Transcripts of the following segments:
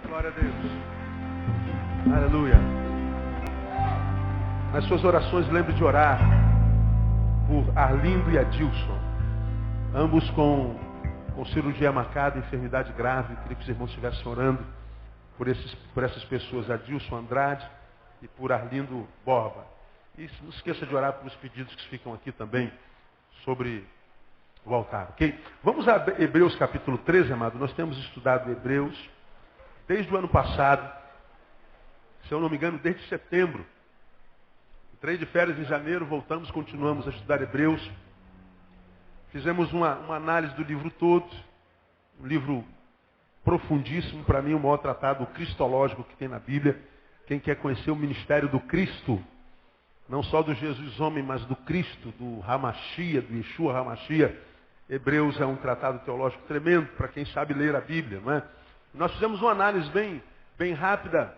Glória a Deus. Aleluia. Nas suas orações, lembre de orar por Arlindo e Adilson. Ambos com cirurgia marcada, enfermidade grave. Queria que os irmãos estivessem orando por essas pessoas, Adilson Andrade e por Arlindo Borba. E não esqueça de orar pelos pedidos que ficam aqui também sobre o altar, ok? Vamos a Hebreus capítulo 13, amado. Nós temos estudado Hebreus desde o ano passado, se eu não me engano, desde setembro. Entrei de férias em janeiro, voltamos, continuamos a estudar Hebreus. Fizemos uma análise do livro todo, um livro profundíssimo, para mim o maior tratado cristológico que tem na Bíblia. Quem quer conhecer o ministério do Cristo, não só do Jesus homem, mas do Cristo, do Hamashia, do Yeshua Hamashia, Hebreus é um tratado teológico tremendo para quem sabe ler a Bíblia, não é? Nós fizemos uma análise bem rápida,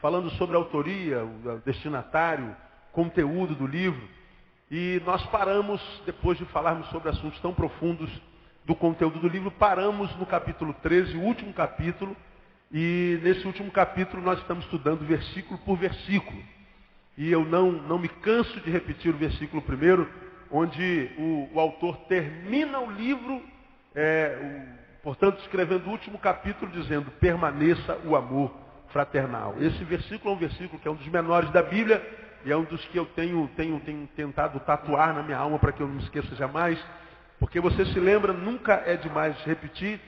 falando sobre a autoria, o destinatário, conteúdo do livro. E nós paramos, depois de falarmos sobre assuntos tão profundos do conteúdo do livro, paramos no capítulo 13, o último capítulo. E nesse último capítulo nós estamos estudando versículo por versículo. E eu não me canso de repetir o versículo primeiro, onde o autor termina o livro, portanto, escrevendo o último capítulo, dizendo: permaneça o amor fraternal. Esse versículo é um versículo que é um dos menores da Bíblia, e é um dos que eu tenho tentado tatuar na minha alma para que eu não me esqueça jamais, porque você se lembra, nunca é demais repetir,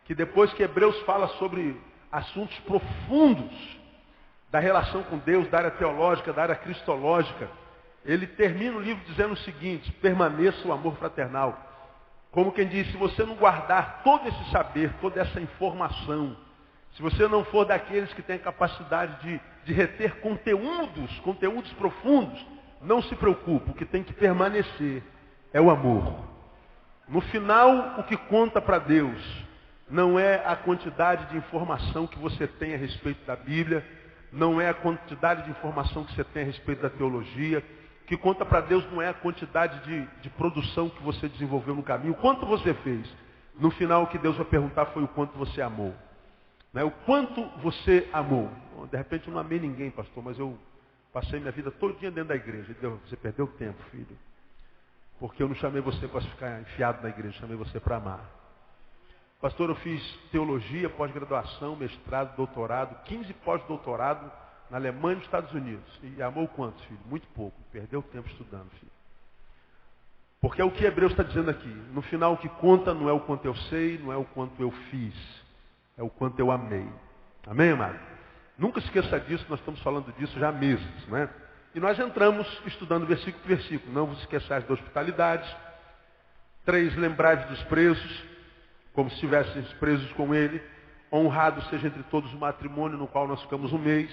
que depois que Hebreus fala sobre assuntos profundos da relação com Deus, da área teológica, da área cristológica, ele termina o livro dizendo o seguinte: permaneça o amor fraternal. Como quem diz, se você não guardar todo esse saber, toda essa informação, se você não for daqueles que têm a capacidade de reter conteúdos profundos, não se preocupe, o que tem que permanecer é o amor. No final, o que conta para Deus não é a quantidade de informação que você tem a respeito da Bíblia, não é a quantidade de informação que você tem a respeito da teologia. O que conta para Deus não é a quantidade de produção que você desenvolveu no caminho, o quanto você fez. No final, o que Deus vai perguntar foi o quanto você amou. Né? O quanto você amou. De repente eu não amei ninguém, pastor, mas eu passei minha vida todinha dentro da igreja. Deus, você perdeu tempo, filho. Porque eu não chamei você para ficar enfiado na igreja, chamei você para amar. Pastor, eu fiz teologia, pós-graduação, mestrado, doutorado, 15 pós-doutorado na Alemanha e nos Estados Unidos. E amou quantos, filho? Muito pouco. Perdeu tempo estudando, filho. Porque é o que Hebreus está dizendo aqui. No final, o que conta não é o quanto eu sei, não é o quanto eu fiz. É o quanto eu amei. Amém, amado? Nunca esqueça disso, nós estamos falando disso já há meses, né? E nós entramos estudando versículo por versículo. Não vos esqueçais da hospitalidade. 3, lembrai-vos dos presos, como se estivessem presos com ele. Honrado seja entre todos o matrimônio no qual nós ficamos um mês.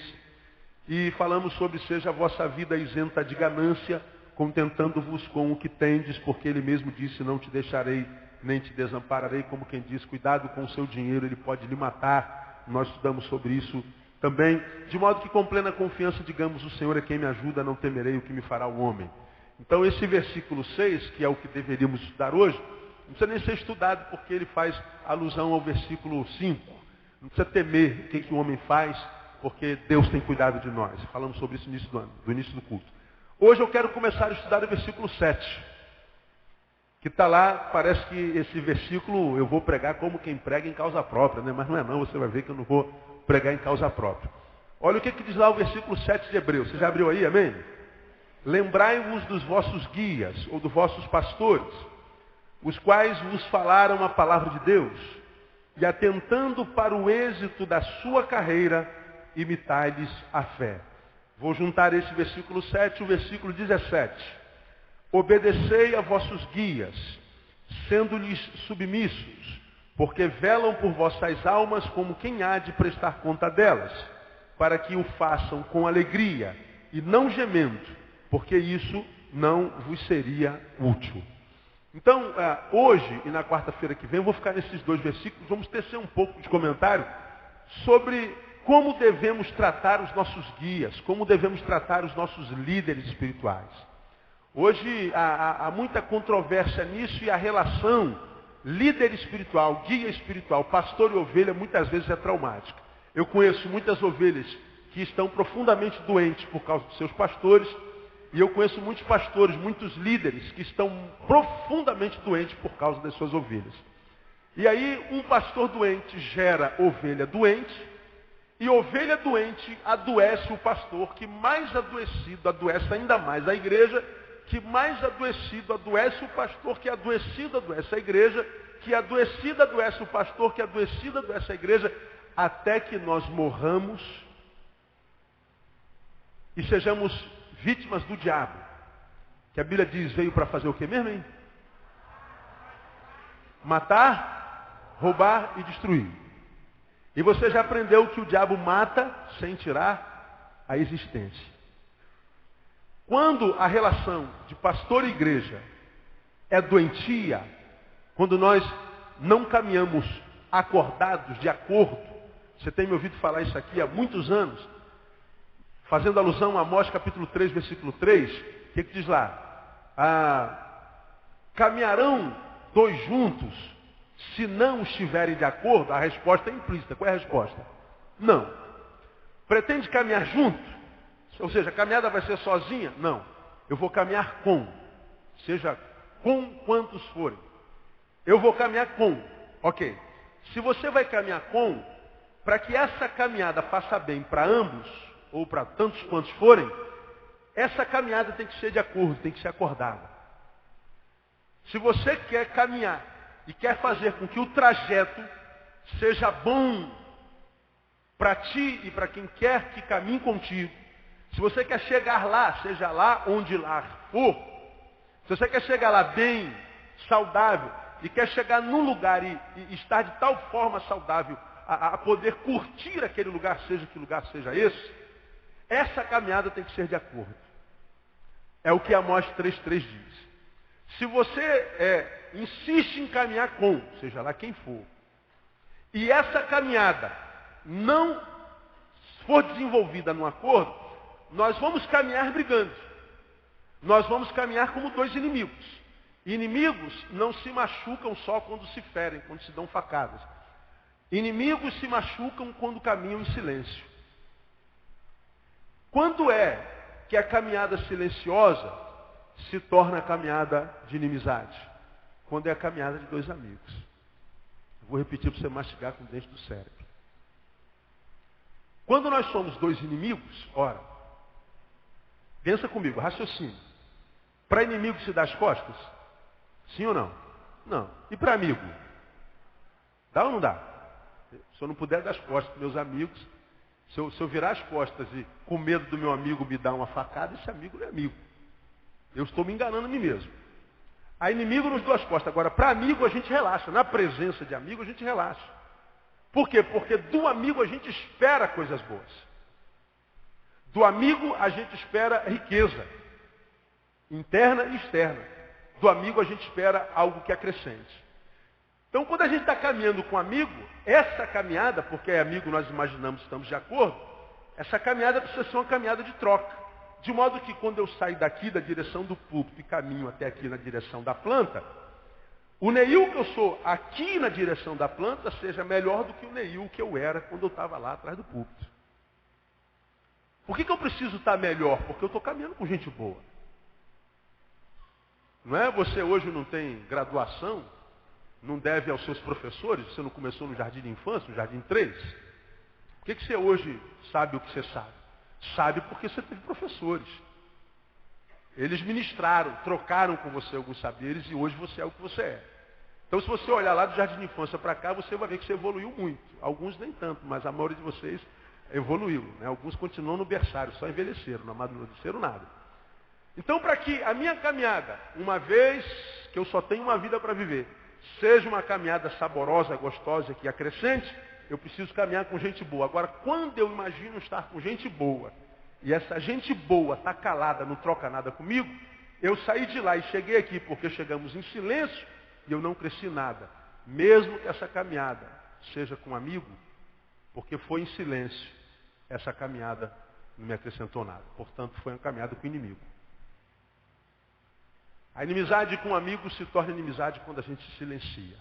E falamos sobre: seja a vossa vida isenta de ganância, contentando-vos com o que tendes, porque ele mesmo disse: não te deixarei, nem te desampararei. Como quem diz, cuidado com o seu dinheiro, ele pode lhe matar. Nós estudamos sobre isso também. De modo que com plena confiança digamos: o Senhor é quem me ajuda, não temerei o que me fará o homem. Então esse versículo 6, que é o que deveríamos estudar hoje, não precisa nem ser estudado, porque ele faz alusão ao versículo 5. Não precisa temer o que o homem faz, porque Deus tem cuidado de nós. Falamos sobre isso no início do ano, do início do culto. Hoje eu quero começar a estudar o versículo 7. Que está lá, parece que esse versículo eu vou pregar como quem prega em causa própria, né? Mas não é não, você vai ver que eu não vou pregar em causa própria. Olha o que diz lá o versículo 7 de Hebreus. Você já abriu aí, amém? Lembrai-vos dos vossos guias, ou dos vossos pastores, os quais vos falaram a palavra de Deus, e atentando para o êxito da sua carreira, imitai-lhes a fé. Vou juntar esse versículo 7 e o versículo 17. Obedecei a vossos guias, sendo-lhes submissos, porque velam por vossas almas como quem há de prestar conta delas, para que o façam com alegria e não gemendo, porque isso não vos seria útil. Então, hoje e na quarta-feira que vem, eu vou ficar nesses dois versículos, vamos tecer um pouco de comentário sobre como devemos tratar os nossos guias, como devemos tratar os nossos líderes espirituais. Hoje há muita controvérsia nisso, e a relação líder espiritual, guia espiritual, pastor e ovelha muitas vezes é traumática. Eu conheço muitas ovelhas que estão profundamente doentes por causa dos seus pastores. E eu conheço muitos pastores, muitos líderes que estão profundamente doentes por causa das suas ovelhas. E aí um pastor doente gera ovelha doente. E ovelha doente adoece o pastor, que mais adoecido adoece ainda mais a igreja, que mais adoecido adoece o pastor, que adoecido adoece a igreja, que adoecido adoece o pastor, que adoecido adoece a igreja, até que nós morramos e sejamos vítimas do diabo. Que a Bíblia diz, veio para fazer o que mesmo, hein? Matar, roubar e destruir. E você já aprendeu que o diabo mata sem tirar a existência. Quando a relação de pastor e igreja é doentia, quando nós não caminhamos acordados, de acordo, você tem me ouvido falar isso aqui há muitos anos, fazendo alusão a Amós capítulo 3, versículo 3, o que diz lá? Caminharão dois juntos, se não estiverem de acordo? A resposta é implícita. Qual é a resposta? Não. Pretende caminhar junto? Ou seja, a caminhada vai ser sozinha? Não. Eu vou caminhar com. Seja com quantos forem. Eu vou caminhar com. Ok. Se você vai caminhar com, para que essa caminhada faça bem para ambos, ou para tantos quantos forem, essa caminhada tem que ser de acordo, tem que ser acordada. Se você quer caminhar e quer fazer com que o trajeto seja bom para ti e para quem quer que caminhe contigo, se você quer chegar lá, seja lá onde lá for, se você quer chegar lá bem, saudável, e quer chegar num lugar e estar de tal forma saudável a poder curtir aquele lugar, seja que lugar seja esse, essa caminhada tem que ser de acordo. É o que Amós 3,3 diz. Se você insiste em caminhar com, seja lá quem for, e essa caminhada não for desenvolvida num acordo, nós vamos caminhar brigando. Nós vamos caminhar como dois inimigos. Inimigos não se machucam só quando se ferem, quando se dão facadas. Inimigos se machucam quando caminham em silêncio. Quando é que a caminhada silenciosa se torna a caminhada de inimizade? Quando é a caminhada de dois amigos. Vou repetir para você mastigar com o dente do cérebro. Quando nós somos dois inimigos, ora, pensa comigo, raciocínio. Para inimigo se dá as costas? Sim ou não? Não. E para amigo? Dá ou não dá? Se eu não puder dar as costas para meus amigos, se eu virar as costas e com medo do meu amigo me dar uma facada, esse amigo não é amigo. Eu estou me enganando a mim mesmo. A inimigo nos dá as costas. Agora, para amigo a gente relaxa. Na presença de amigo a gente relaxa. Por quê? Porque do amigo a gente espera coisas boas. Do amigo a gente espera riqueza. Interna e externa. Do amigo a gente espera algo que acrescente. Então, quando a gente está caminhando com um amigo, essa caminhada, porque é amigo nós imaginamos que estamos de acordo, essa caminhada precisa ser uma caminhada de troca. De modo que quando eu saio daqui da direção do púlpito e caminho até aqui na direção da planta, o Neil que eu sou aqui na direção da planta seja melhor do que o Neil que eu era quando eu estava lá atrás do púlpito. Por que eu preciso estar melhor? Porque eu estou caminhando com gente boa. Não é? Você hoje não tem graduação, não deve aos seus professores, você não começou no jardim de infância, no jardim 3. Por que você hoje sabe o que você sabe? Sabe porque você teve professores. Eles ministraram, trocaram com você alguns saberes e hoje você é o que você é. Então se você olhar lá do jardim de infância para cá, você vai ver que você evoluiu muito. Alguns nem tanto, mas a maioria de vocês evoluiu. Né? Alguns continuam no berçário, só envelheceram, não amadureceram nada. Então para que a minha caminhada, uma vez que eu só tenho uma vida para viver, seja uma caminhada saborosa, gostosa, que acrescente, eu preciso caminhar com gente boa. Agora, quando eu imagino estar com gente boa, e essa gente boa está calada, não troca nada comigo, eu saí de lá e cheguei aqui porque chegamos em silêncio e eu não cresci nada. Mesmo que essa caminhada seja com um amigo, porque foi em silêncio, essa caminhada não me acrescentou nada. Portanto, foi uma caminhada com o inimigo. A inimizade com um amigo se torna inimizade quando a gente se silencia.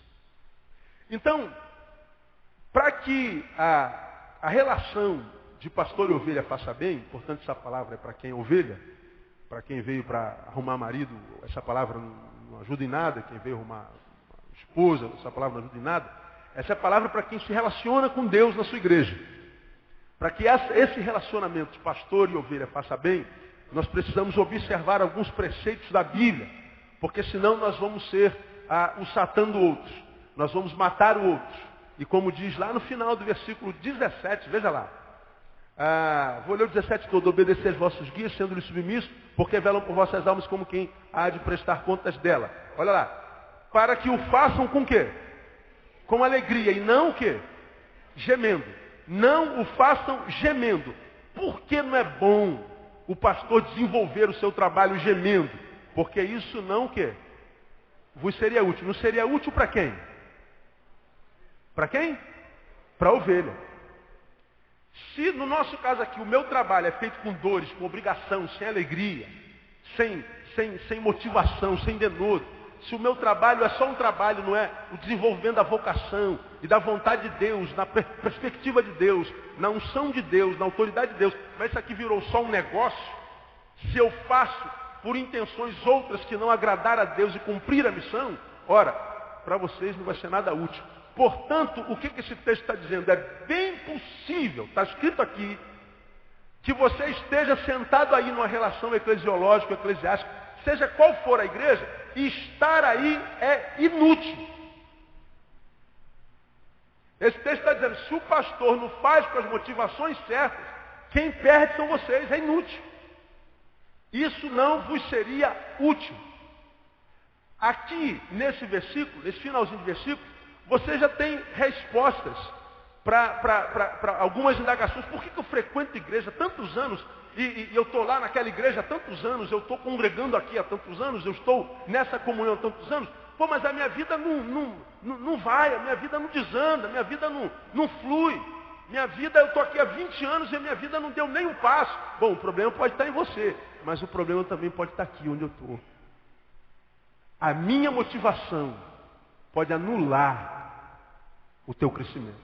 Então, para que A relação de pastor e ovelha faça bem, portanto essa palavra é para quem é ovelha, para quem veio para arrumar marido, essa palavra não ajuda em nada, quem veio arrumar esposa, essa palavra não ajuda em nada. Essa é a palavra para quem se relaciona com Deus na sua igreja. Para que esse relacionamento de pastor e ovelha faça bem, nós precisamos observar alguns preceitos da Bíblia, porque senão nós vamos ser o Satã do outro, nós vamos matar o outro. E como diz lá no final do versículo 17, veja lá, vou ler o 17 todo: obedecer aos vossos guias, sendo-lhes submissos, porque velam por vossas almas como quem há de prestar contas dela. Olha lá, para que o façam com o quê? Com alegria, e não o quê? Gemendo. Não o façam gemendo. Por que não é bom o pastor desenvolver o seu trabalho gemendo? Porque isso não o quê? Vos seria útil. Não seria útil para quem? Para quem? Para a ovelha. Se no nosso caso aqui o meu trabalho é feito com dores, com obrigação, sem alegria, sem motivação, sem denodo, se o meu trabalho é só um trabalho, não é o desenvolvimento da vocação e da vontade de Deus, na perspectiva de Deus, na unção de Deus, na autoridade de Deus, mas isso aqui virou só um negócio, se eu faço por intenções outras que não agradar a Deus e cumprir a missão, ora, para vocês não vai ser nada útil. Portanto, o que esse texto está dizendo? É bem possível, está escrito aqui, que você esteja sentado aí numa relação eclesiológica, eclesiástica, seja qual for a igreja, e estar aí é inútil. Esse texto está dizendo, se o pastor não faz com as motivações certas, quem perde são vocês, é inútil. Isso não vos seria útil. Aqui, nesse versículo, nesse finalzinho de versículo, você já tem respostas para algumas indagações. Por que eu frequento igreja há tantos anos e eu estou lá naquela igreja há tantos anos, eu estou congregando aqui há tantos anos, eu estou nessa comunhão há tantos anos? Pô, mas a minha vida não vai, a minha vida não desanda, a minha vida não flui. Minha vida, eu estou aqui há 20 anos e a minha vida não deu nem um passo. Bom, o problema pode estar em você, mas o problema também pode estar aqui onde eu estou. A minha motivação pode anular o teu crescimento.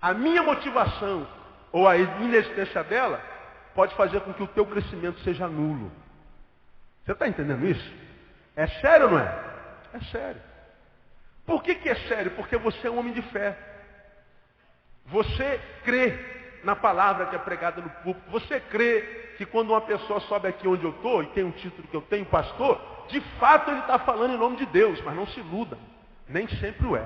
A minha motivação, ou a inexistência dela, pode fazer com que o teu crescimento seja nulo. Você está entendendo isso? É sério ou não é? É sério. Por que é sério? Porque você é um homem de fé. Você crê na palavra que é pregada no púlpito. Você crê que quando uma pessoa sobe aqui onde eu estou, e tem um título que eu tenho, pastor, de fato ele está falando em nome de Deus, mas não se iluda. Nem sempre o é.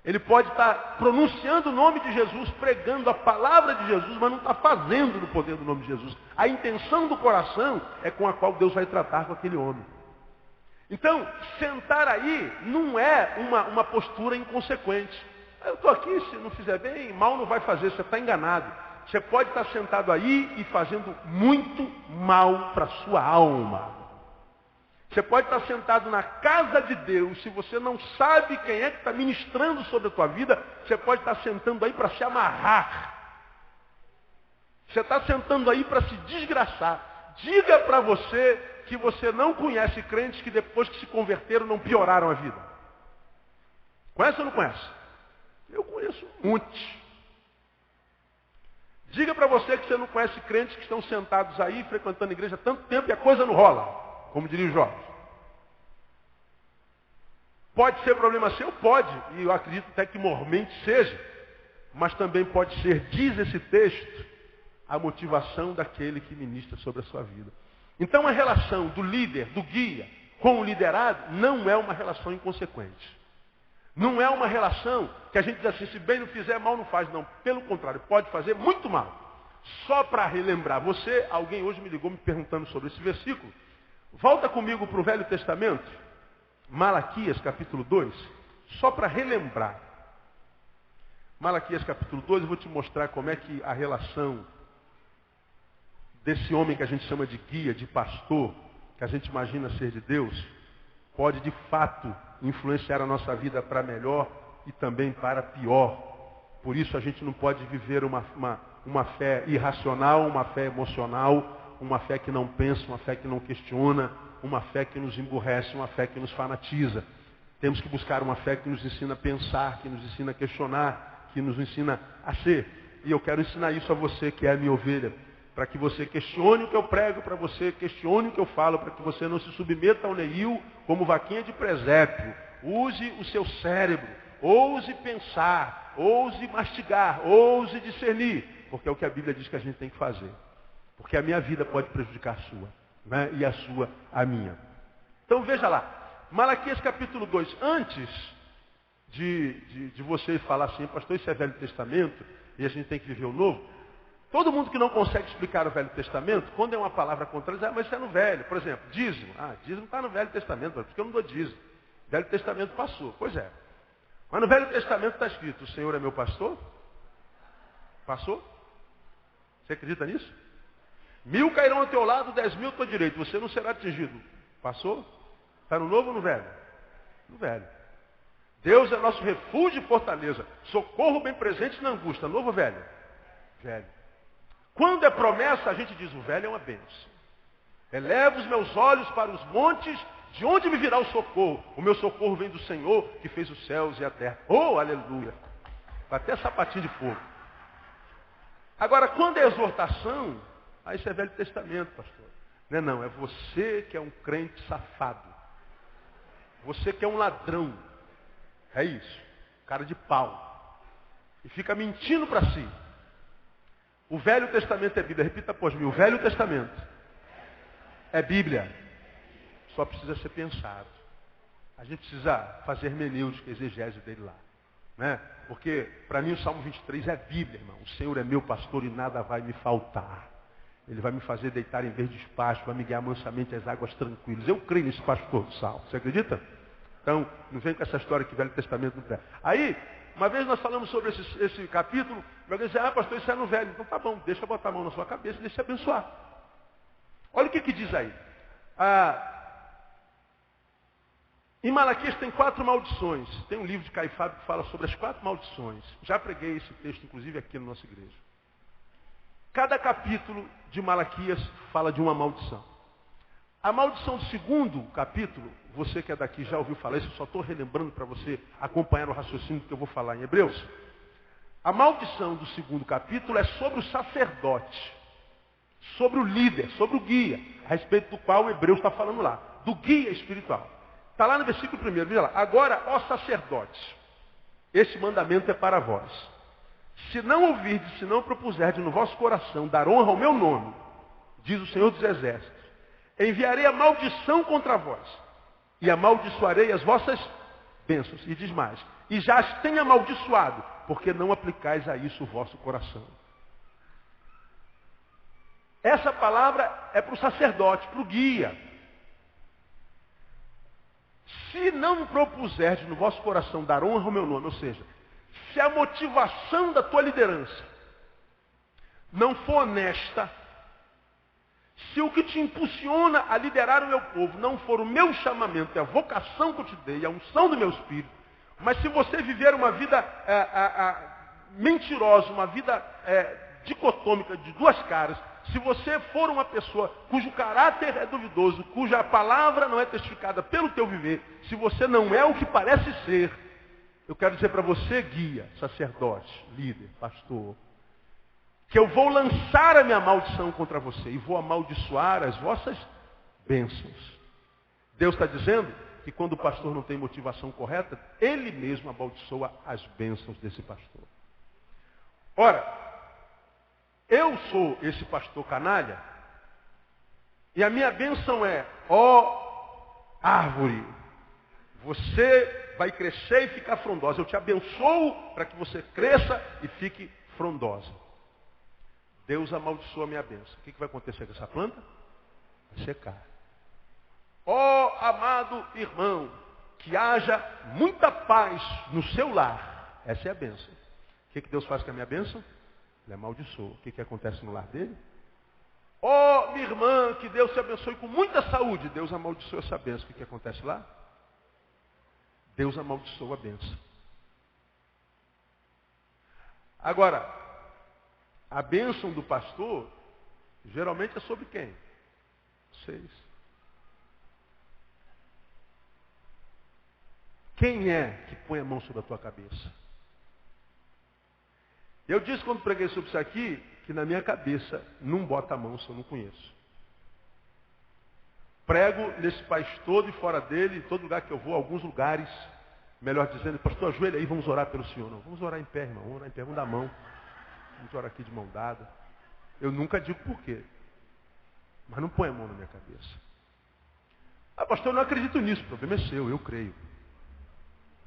Ele pode estar pronunciando o nome de Jesus, pregando a palavra de Jesus, mas não está fazendo no poder do nome de Jesus. A intenção do coração é com a qual Deus vai tratar com aquele homem. Então, sentar aí não é uma postura inconsequente. Eu estou aqui, se não fizer bem, mal não vai fazer, você está enganado. Você pode estar sentado aí e fazendo muito mal para a sua alma. Você pode estar sentado na casa de Deus, se você não sabe quem é que está ministrando sobre a tua vida, você pode estar sentando aí para se amarrar. Você está sentando aí para se desgraçar. Diga para você que você não conhece crentes que depois que se converteram não pioraram a vida. Conhece ou não conhece? Eu conheço um monte. Diga para você que você não conhece crentes que estão sentados aí, frequentando a igreja há tanto tempo e a coisa não rola. Como diria o Jorge. Pode ser problema seu? Pode. E eu acredito até que mormente seja. Mas também pode ser, diz esse texto, a motivação daquele que ministra sobre a sua vida. Então a relação do líder, do guia, com o liderado, não é uma relação inconsequente. Não é uma relação que a gente diz assim, se bem não fizer, mal não faz. Não, pelo contrário, pode fazer muito mal. Só para relembrar você, alguém hoje me ligou me perguntando sobre esse versículo. Volta comigo para o Velho Testamento, Malaquias capítulo 2, só para relembrar. Malaquias capítulo 2, eu vou te mostrar como é que a relação desse homem que a gente chama de guia, de pastor, que a gente imagina ser de Deus, pode de fato influenciar a nossa vida para melhor e também para pior. Por isso a gente não pode viver uma fé irracional, uma fé emocional, uma fé que não pensa, uma fé que não questiona, uma fé que nos emburrece, uma fé que nos fanatiza. Temos que buscar uma fé que nos ensina a pensar, que nos ensina a questionar, que nos ensina a ser. E eu quero ensinar isso a você, que é a minha ovelha, para que você questione o que eu prego, para você questione o que eu falo, para que você não se submeta ao Neil como vaquinha de presépio. Use o seu cérebro, ouse pensar, ouse mastigar, ouse discernir, porque é o que a Bíblia diz que a gente tem que fazer. Porque a minha vida pode prejudicar a sua, né? E a sua a minha. Então veja lá, Malaquias capítulo 2, antes de você falar assim, pastor, isso é Velho Testamento, e a gente tem que viver o Novo. Todo mundo que não consegue explicar o Velho Testamento, quando é uma palavra contrária, diz, mas isso é no Velho. Por exemplo, dízimo. Dízimo está no Velho Testamento, porque eu não dou dízimo. O Velho Testamento passou. Pois é. Mas no Velho Testamento está escrito, o Senhor é meu pastor? Passou? Você acredita nisso? 1000 cairão ao teu lado, 10.000 à tua direita. Você não será atingido. Passou? Está no Novo ou no Velho? No Velho. Deus é nosso refúgio e fortaleza. Socorro bem presente na angústia. Novo ou velho? Velho. Quando é promessa, a gente diz, o velho é uma bênção. Elevo os meus olhos para os montes, de onde me virá o socorro? O meu socorro vem do Senhor, que fez os céus e a terra. Oh, aleluia! Até sapatinho de fogo. Agora, quando é exortação, aí isso é Velho Testamento, pastor. Não, é você que é um crente safado. Você que é um ladrão. É isso. Cara de pau. E fica mentindo para si. O Velho Testamento é Bíblia. Repita após mim. O Velho Testamento é Bíblia. Só precisa ser pensado. A gente precisa fazer hermenêutica, exegese dele lá. Né? Porque, para mim, o Salmo 23 é Bíblia, irmão. O Senhor é meu pastor e nada vai me faltar. Ele vai me fazer deitar em verdes pastos, vai me guiar mansamente às águas tranquilas. Eu creio nesse pastor do Salmo. Você acredita? Então, não vem com essa história que o Velho Testamento não tem. Aí, uma vez nós falamos sobre esse capítulo, alguém disse, pastor, isso é no Velho. Então tá bom, deixa eu botar a mão na sua cabeça e deixa eu abençoar. Olha o que diz aí. Em Malaquias tem 4 maldições. Tem um livro de Caifás que fala sobre as 4 maldições. Já preguei esse texto, inclusive, aqui na nossa igreja. Cada capítulo de Malaquias fala de uma maldição. A maldição do segundo capítulo, você que é daqui já ouviu falar isso, eu só estou relembrando para você acompanhar o raciocínio que eu vou falar em Hebreus. A maldição do segundo capítulo é sobre o sacerdote, sobre o líder, sobre o guia, a respeito do qual o Hebreus está falando lá, do guia espiritual. Está lá no versículo 1, veja lá. Agora, ó sacerdotes, este mandamento é para vós. Se não ouvirdes, se não propuserdes no vosso coração dar honra ao meu nome, diz o Senhor dos Exércitos, enviarei a maldição contra vós, e amaldiçoarei as vossas bênçãos. E diz mais, e já as tenho amaldiçoado, porque não aplicais a isso o vosso coração. Essa palavra é para o sacerdote, para o guia. Se não propuserdes no vosso coração dar honra ao meu nome, ou seja, se a motivação da tua liderança não for honesta, se o que te impulsiona a liderar o meu povo não for o meu chamamento, é a vocação que eu te dei, a unção do meu espírito, mas se você viver uma vida mentirosa, uma vida dicotômica de duas caras, se você for uma pessoa cujo caráter é duvidoso, cuja palavra não é testificada pelo teu viver, se você não é o que parece ser, eu quero dizer para você, guia, sacerdote, líder, pastor, que eu vou lançar a minha maldição contra você e vou amaldiçoar as vossas bênçãos. Deus está dizendo que quando o pastor não tem motivação correta, ele mesmo amaldiçoa as bênçãos desse pastor. Ora, eu sou esse pastor canalha e a minha bênção é, ó árvore, você vai crescer e ficar frondosa. Eu te abençoo para que você cresça e fique frondosa. Deus amaldiçoa a minha bênção. O que vai acontecer com essa planta? Vai secar. Ó amado irmão, que haja muita paz no seu lar. Essa é a bênção. O que Deus faz com a minha bênção? Ele amaldiçoa. O que acontece no lar dele? Ó minha irmã, que Deus te abençoe com muita saúde. Deus amaldiçoa essa bênção. O que acontece lá? Deus amaldiçoa a bênção. Agora, a bênção do pastor, geralmente é sobre quem? Vocês. Quem é que põe a mão sobre a tua cabeça? Eu disse quando preguei sobre isso aqui, que na minha cabeça não bota a mão se eu não conheço. Prego nesse país todo e fora dele, em todo lugar que eu vou, alguns lugares, melhor dizendo, pastor, ajoelha aí, vamos orar pelo Senhor. Não, vamos orar em pé, irmão, vamos orar em pé, vamos dar a mão. Vamos orar aqui de mão dada. Eu nunca digo por quê, mas não põe a mão na minha cabeça. Ah, pastor, eu não acredito nisso, o problema é seu, eu creio.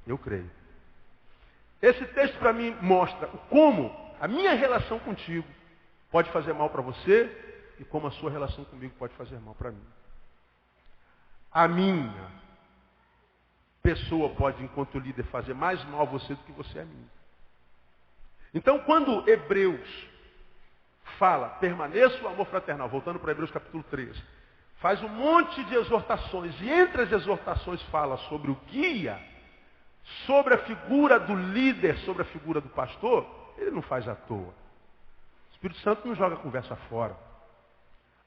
Eu creio. Esse texto para mim mostra como a minha relação contigo pode fazer mal para você e como a sua relação comigo pode fazer mal para mim. A minha pessoa pode, enquanto líder, fazer mais mal a você do que você a mim. Então, quando Hebreus fala, permaneça o amor fraternal, voltando para Hebreus capítulo 13, faz um monte de exortações, e entre as exortações fala sobre o guia, sobre a figura do líder, sobre a figura do pastor, ele não faz à toa. O Espírito Santo não joga a conversa fora.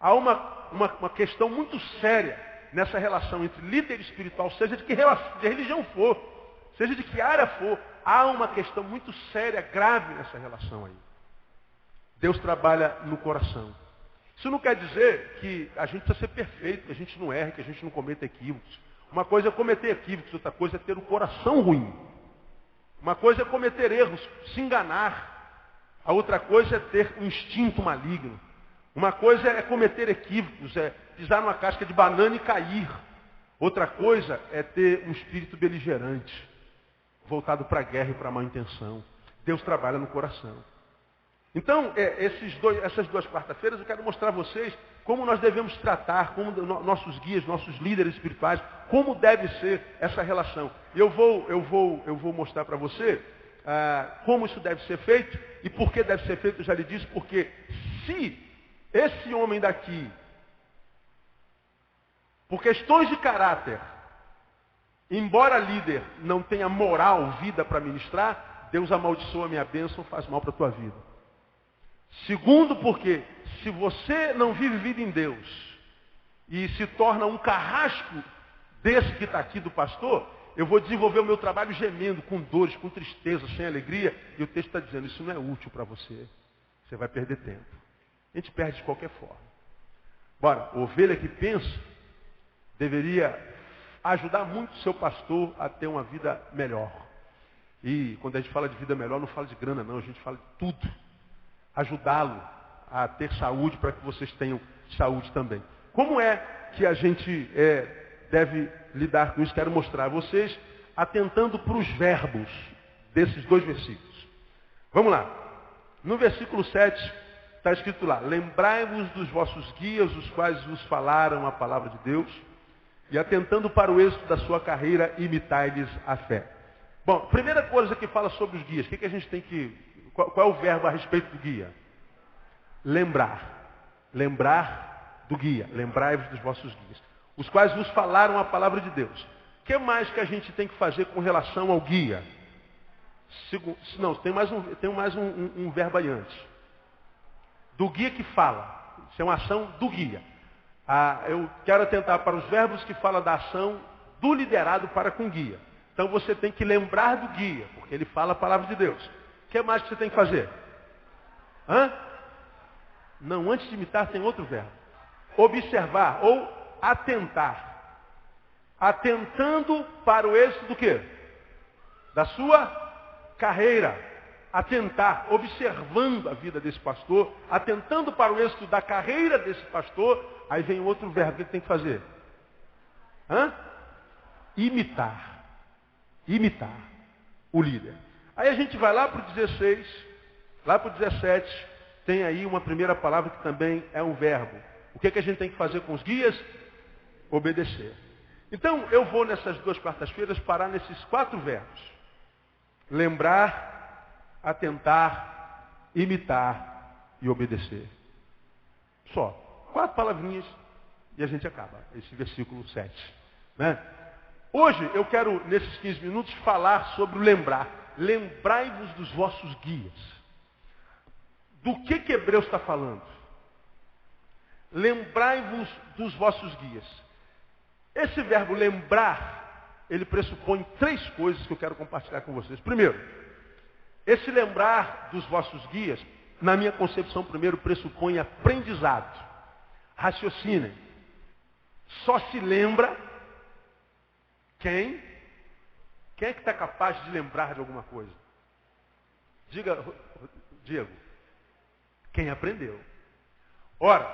Há uma questão muito séria nessa relação entre líder espiritual, seja de que religião for, seja de que área for, há uma questão muito séria, grave nessa relação aí. Deus trabalha no coração. Isso não quer dizer que a gente precisa ser perfeito, que a gente não erre, que a gente não cometa equívocos. Uma coisa é cometer equívocos, outra coisa é ter o coração ruim. Uma coisa é cometer erros, se enganar. A outra coisa é ter um instinto maligno. Uma coisa é cometer equívocos, é pisar numa casca de banana e cair. Outra coisa é ter um espírito beligerante, voltado para a guerra e para a má intenção. Deus trabalha no coração. Então, essas duas quarta-feiras eu quero mostrar a vocês como nós devemos tratar, como nossos guias, nossos líderes espirituais, como deve ser essa relação. E eu vou mostrar para você como isso deve ser feito e por que deve ser feito, eu já lhe disse, porque se esse homem daqui, por questões de caráter, embora líder não tenha moral, vida para ministrar, Deus amaldiçoa a minha bênção, faz mal para a tua vida. Segundo, porque se você não vive vida em Deus e se torna um carrasco desse que está aqui do pastor, eu vou desenvolver o meu trabalho gemendo, com dores, com tristeza, sem alegria, e o texto está dizendo, isso não é útil para você. Você vai perder tempo. A gente perde de qualquer forma. Bora, ovelha que pensa deveria ajudar muito o seu pastor a ter uma vida melhor. E quando a gente fala de vida melhor, não fala de grana não, a gente fala de tudo. Ajudá-lo a ter saúde para que vocês tenham saúde também. Como é que a gente deve lidar com isso? Quero mostrar a vocês atentando para os verbos desses dois versículos. Vamos lá. No versículo 7 está escrito lá, lembrai-vos dos vossos guias, os quais vos falaram a palavra de Deus, e atentando para o êxito da sua carreira, imitai-lhes a fé. Bom, primeira coisa que fala sobre os guias, o que a gente tem que... Qual é o verbo a respeito do guia? Lembrar. Lembrar do guia. Lembrai-vos dos vossos guias. Os quais vos falaram a palavra de Deus. O que mais que a gente tem que fazer com relação ao guia? Não, tem mais um verbo aí antes. Do guia que fala. Isso é uma ação do guia. Eu quero atentar para os verbos que falam da ação do liderado para com o guia. Então você tem que lembrar do guia, porque ele fala a palavra de Deus. O que mais que você tem que fazer? Não, antes de imitar tem outro verbo. Observar ou atentar. Atentando para o êxito do quê? Da sua carreira. Atentar, observando a vida desse pastor, atentando para o êxito da carreira desse pastor, aí vem outro verbo, o que tem que fazer? Imitar. Imitar o líder. Aí a gente vai lá para o 16, lá para o 17, tem aí uma primeira palavra que também é um verbo. O que a gente tem que fazer com os guias? Obedecer. Então eu vou nessas duas quartas-feiras parar nesses 4 verbos. Lembrar, atentar, imitar e obedecer. Só. 4 palavrinhas e a gente acaba. Esse versículo 7. Né? Hoje eu quero, nesses 15 minutos, falar sobre o lembrar. Lembrai-vos dos vossos guias. Do que Hebreus está falando? Lembrai-vos dos vossos guias. Esse verbo lembrar, ele pressupõe 3 coisas que eu quero compartilhar com vocês. Primeiro, Esse lembrar dos vossos guias, na minha concepção, primeiro pressupõe aprendizado. Raciocinem. Só se lembra quem? Quem é que está capaz de lembrar de alguma coisa? Diga, Diego. Quem aprendeu. Ora,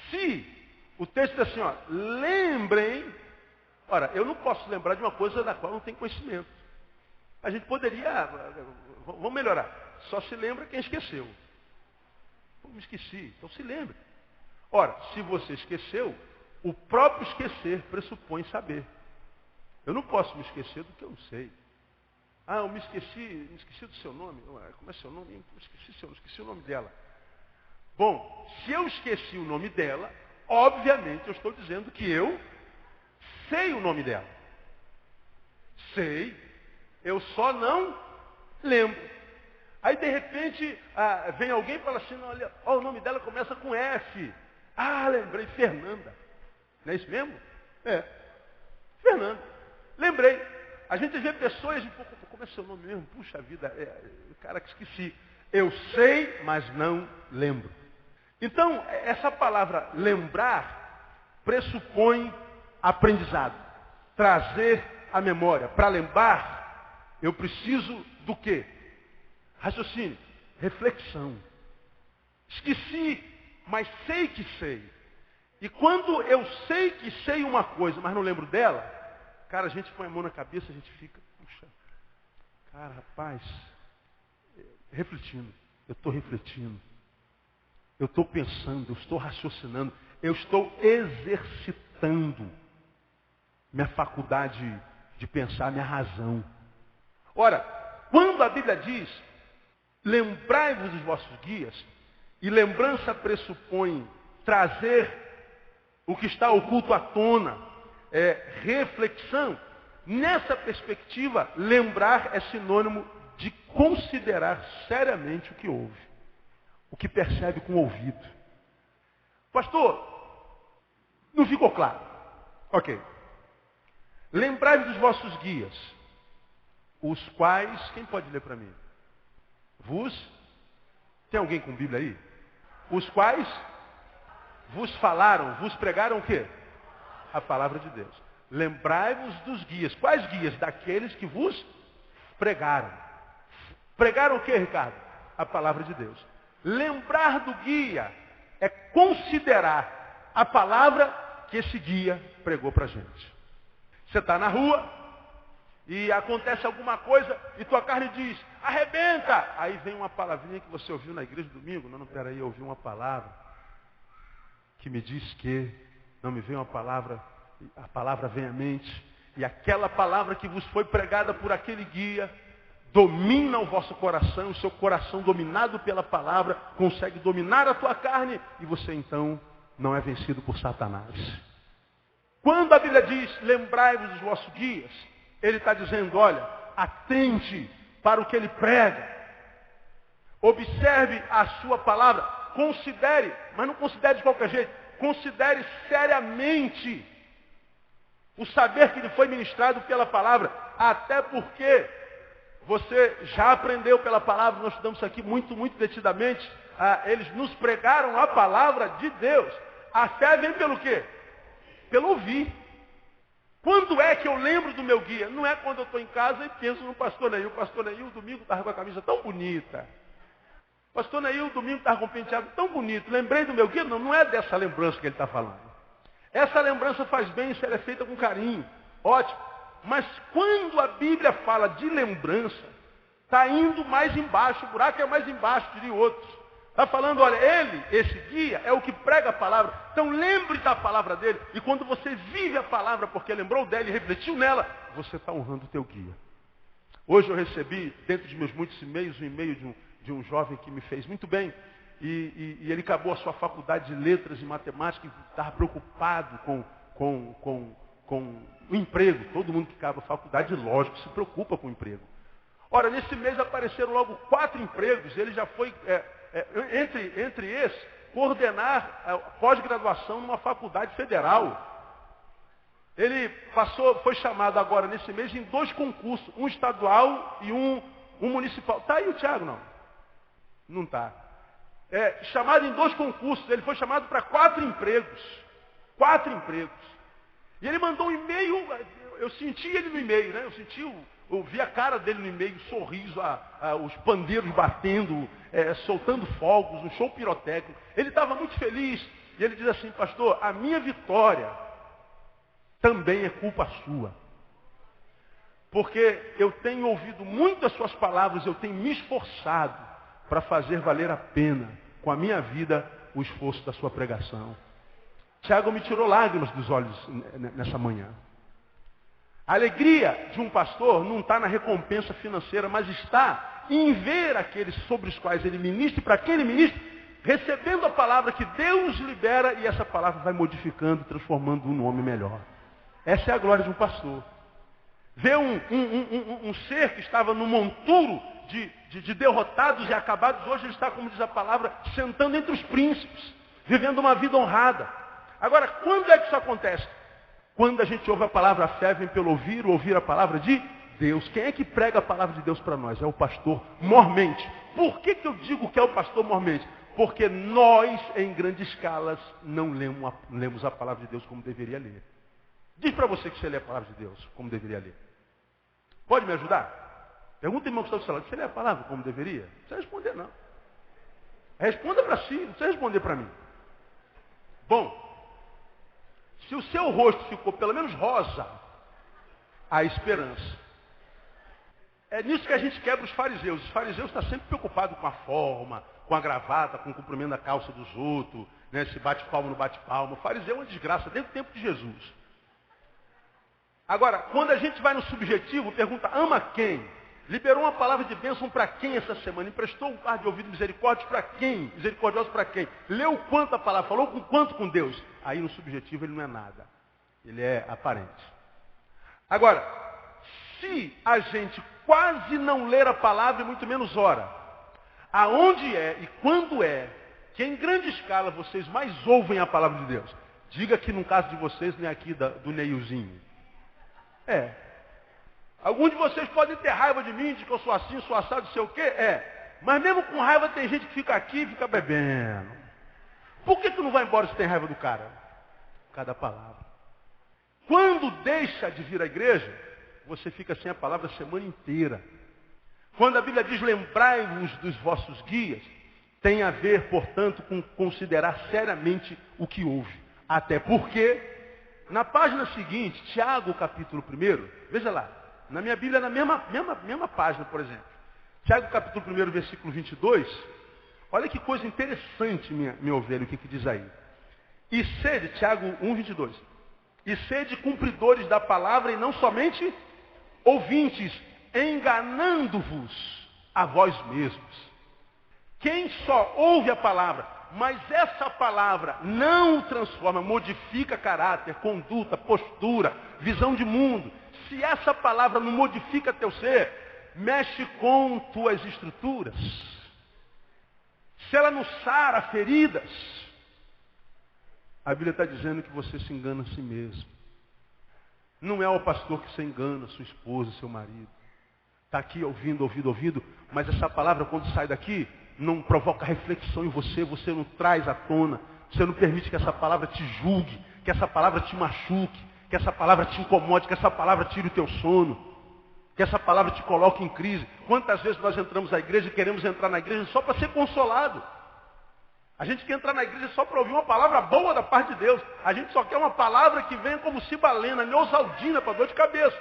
se o texto diz assim, ó, lembrem. Ora, eu não posso lembrar de uma coisa da qual não tenho conhecimento. A gente poderia, vamos melhorar. Só se lembra quem esqueceu. Pô, me esqueci, então se lembre. Ora, se você esqueceu, o próprio esquecer pressupõe saber. Eu não posso me esquecer do que eu não sei. Ah, eu me esqueci do seu nome. Como é seu nome? Esqueci o nome dela. Bom, se eu esqueci o nome dela, obviamente eu estou dizendo que eu sei o nome dela. Sei, eu só não lembro. Aí de repente vem alguém e fala assim, olha, o nome dela começa com F. Ah, lembrei, Fernanda. Não é isso mesmo? É. Fernanda. Lembrei. A gente vê pessoas, como é seu nome mesmo? Puxa vida, cara que esqueci. Eu sei, mas não lembro. Então, essa palavra lembrar pressupõe aprendizado. Trazer a memória. Para lembrar, eu preciso do quê? Raciocínio. Reflexão. Esqueci, mas sei que sei. E quando eu sei que sei uma coisa, mas não lembro dela, cara, a gente põe a mão na cabeça, a gente fica, puxa, cara, rapaz, refletindo. Eu estou refletindo. Eu estou pensando, eu estou raciocinando, eu estou exercitando minha faculdade de pensar, minha razão. Ora, quando a Bíblia diz, lembrai-vos dos vossos guias, e lembrança pressupõe trazer o que está oculto à tona, reflexão, nessa perspectiva, lembrar é sinônimo de considerar seriamente o que ouve. O que percebe com o ouvido. Pastor, não ficou claro. Ok. Lembrai-vos dos vossos guias, os quais, quem pode ler para mim? Tem alguém com Bíblia aí? Os quais vos falaram, vos pregaram o quê? A palavra de Deus. Lembrai-vos dos guias. Quais guias? Daqueles que vos pregaram. Pregaram o quê, Ricardo? A palavra de Deus. Lembrar do guia é considerar a palavra que esse guia pregou para a gente. Você está na rua e acontece alguma coisa e tua carne diz, arrebenta! Aí vem uma palavrinha que você ouviu na igreja domingo. Não, peraí, eu ouvi uma palavra que me diz que, não me vem uma palavra, a palavra vem à mente. E aquela palavra que vos foi pregada por aquele guia, domina o vosso coração, o seu coração dominado pela palavra, consegue dominar a tua carne, e você então não é vencido por Satanás. Quando a Bíblia diz, lembrai-vos dos vossos guias, ele está dizendo, olha, atente para o que ele prega, observe a sua palavra, considere, mas não considere de qualquer jeito, considere seriamente o saber que lhe foi ministrado pela palavra, até porque você já aprendeu pela palavra, nós estudamos isso aqui muito detidamente. Eles nos pregaram a palavra de Deus. A fé vem pelo quê? Pelo ouvir. Quando é que eu lembro do meu guia? Não é quando eu estou em casa e penso no pastor Neil. O pastor Neil, domingo, estava com a camisa tão bonita. O pastor Neil, domingo, estava com o penteado tão bonito. Lembrei do meu guia? Não, não é dessa lembrança que ele está falando. Essa lembrança faz bem se ela é feita com carinho. Ótimo. Mas quando a Bíblia fala de lembrança, está indo mais embaixo, o buraco é mais embaixo, diria outros. Está falando, olha, esse guia, é o que prega a palavra. Então lembre da palavra dele. E quando você vive a palavra, porque lembrou dela e refletiu nela, você está honrando o teu guia. Hoje eu recebi, dentro de meus muitos e-mails, um e-mail de um jovem que me fez muito bem. E ele acabou a sua faculdade de letras e matemática e estava preocupado com o emprego. Todo mundo que acaba a faculdade, lógico, se preocupa com o emprego. Ora, nesse mês apareceram logo 4 empregos. Ele já foi, entre esses, coordenar a pós-graduação numa faculdade federal. Ele foi chamado agora nesse mês em 2 concursos, um estadual e um um municipal. Está aí o Tiago, não? Não está. Chamado em 2 concursos. Ele foi chamado para 4 empregos. 4 empregos. E ele mandou um e-mail. Eu senti ele no e-mail, né? Eu vi a cara dele no e-mail, sorriso, os pandeiros batendo, soltando fogos, um show pirotécnico. Ele estava muito feliz. E ele diz assim: pastor, a minha vitória também é culpa sua. Porque eu tenho ouvido muito as suas palavras, eu tenho me esforçado para fazer valer a pena, com a minha vida, o esforço da sua pregação. Tiago me tirou lágrimas dos olhos nessa manhã. A alegria de um pastor não está na recompensa financeira, mas está em ver aqueles sobre os quais ele ministra, e para quem ele ministra, recebendo a palavra que Deus libera, e essa palavra vai modificando, transformando um homem melhor. Essa é a glória de um pastor. Ver um ser que estava no monturo de derrotados e acabados, hoje ele está, como diz a palavra, sentando entre os príncipes, vivendo uma vida honrada. Agora, quando é que isso acontece? Quando a gente ouve a palavra, a fé vem pelo ouvir a palavra de Deus. Quem é que prega a palavra de Deus para nós? É o pastor mormente. Por que eu digo que é o pastor mormente? Porque nós, em grandes escalas, não lemos a palavra de Deus como deveria ler. Diz para você que você lê a palavra de Deus como deveria ler. Pode me ajudar? Pergunta ao irmão que está do seu lado: você lê a palavra como deveria? Não precisa responder, não. Responda para si, não precisa responder para mim. Bom, se o seu rosto ficou pelo menos rosa, há esperança. É nisso que a gente quebra os fariseus. Os fariseus estão sempre preocupados com a forma, com a gravata, com o comprimento da calça dos outros, né? Se bate palma ou não bate palma. O fariseu é uma desgraça desde o tempo de Jesus. Agora, quando a gente vai no subjetivo, pergunta: ama quem? Liberou uma palavra de bênção para quem essa semana? Emprestou um par de ouvido misericórdia para quem? Misericordioso para quem? Leu quanto a palavra? Falou com quanto com Deus? Aí no subjetivo ele não é nada. Ele é aparente. Agora, se a gente quase não ler a palavra e muito menos ora, aonde é e quando é que em grande escala vocês mais ouvem a palavra de Deus? Diga que no caso de vocês, nem aqui do Neilzinho. Alguns de vocês podem ter raiva de mim, de que eu sou assim, sou assado, não sei o quê. Mas mesmo com raiva tem gente que fica aqui e fica bebendo. Por que não vai embora se tem raiva do cara? Cada palavra. Quando deixa de vir à igreja, você fica sem a palavra a semana inteira. Quando a Bíblia diz: lembrai-vos dos vossos guias, tem a ver, portanto, com considerar seriamente o que ouve. Até porque, na página seguinte, Tiago, capítulo 1, veja lá, na minha Bíblia, na mesma página, por exemplo. Tiago, capítulo 1, versículo 22. Olha que coisa interessante, minha ovelha, o que diz aí. E sede, Tiago 1, 22. E sede cumpridores da palavra e não somente ouvintes, enganando-vos a vós mesmos. Quem só ouve a palavra, mas essa palavra não o transforma, modifica caráter, conduta, postura, visão de mundo. Se essa palavra não modifica teu ser, mexe com tuas estruturas. Se ela não sara feridas, a Bíblia está dizendo que você se engana a si mesmo. Não é o pastor que se engana, sua esposa, seu marido. Está aqui ouvindo, mas essa palavra quando sai daqui, não provoca reflexão em você, você não traz à tona, você não permite que essa palavra te julgue, que essa palavra te machuque, que essa palavra te incomode, que essa palavra tire o teu sono, que essa palavra te coloque em crise. Quantas vezes nós entramos na igreja e queremos entrar na igreja só para ser consolado? A gente quer entrar na igreja só para ouvir uma palavra boa da parte de Deus. A gente só quer uma palavra que venha como cibalena, neosaldina para dor de cabeça.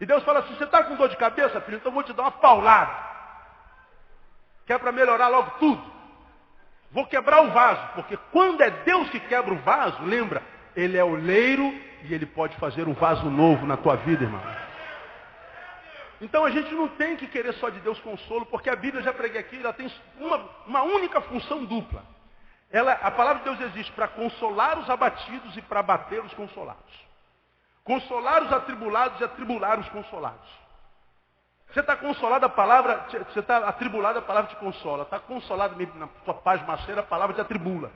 E Deus fala assim: você está com dor de cabeça, filho? Então eu vou te dar uma paulada. Que é para melhorar logo tudo. Vou quebrar o vaso, porque quando é Deus que quebra o vaso, lembra, Ele é oleiro e Ele pode fazer um vaso novo na tua vida, irmão. Então a gente não tem que querer só de Deus consolo, porque a Bíblia, já preguei aqui, ela tem uma única função dupla. A palavra de Deus existe para consolar os abatidos e para abater os consolados. Consolar os atribulados e atribular os consolados. Você está consolado, a palavra, você está atribulado, a palavra te consola. Está consolado na tua paz maceira, a palavra te atribula.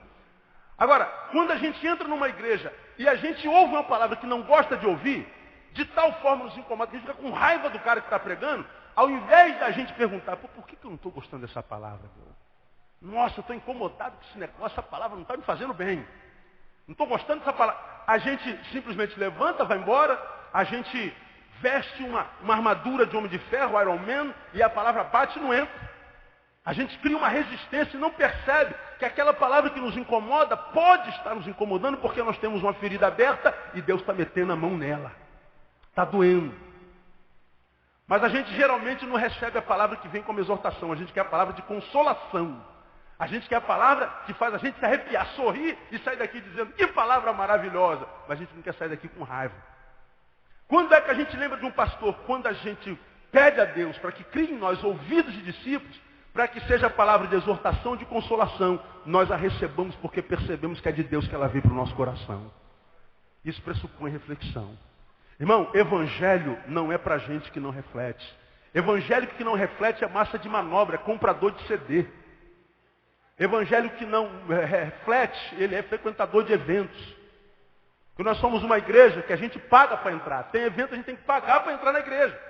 Agora, quando a gente entra numa igreja e a gente ouve uma palavra que não gosta de ouvir, de tal forma nos incomoda que a gente fica com raiva do cara que está pregando, Ao invés da gente perguntar, por que eu não estou gostando dessa palavra, meu? Nossa, eu estou incomodado com esse negócio, essa palavra não está me fazendo bem. Não estou gostando dessa palavra. A gente simplesmente levanta, vai embora, a gente veste uma armadura de homem de ferro, Iron Man, e a palavra bate e não entra. A gente cria uma resistência e não percebe que aquela palavra que nos incomoda pode estar nos incomodando porque nós temos uma ferida aberta e Deus está metendo a mão nela. Está doendo. Mas a gente geralmente não recebe a palavra que vem como exortação. A gente quer a palavra de consolação. A gente quer a palavra que faz a gente se arrepiar, sorrir e sair daqui dizendo, que palavra maravilhosa. Mas a gente não quer sair daqui com raiva. Quando é que a gente lembra de um pastor? Quando a gente pede a Deus para que crie em nós ouvidos de discípulos, para que seja a palavra de exortação, de consolação, nós a recebamos porque percebemos que é de Deus que ela veio para o nosso coração. Isso pressupõe reflexão. Irmão, evangelho não é para gente que não reflete. Evangélico que não reflete é massa de manobra, é comprador de CD. Evangélico que não reflete, ele é frequentador de eventos. Porque nós somos uma igreja que a gente paga para entrar. Tem evento que a gente tem que pagar para entrar na igreja.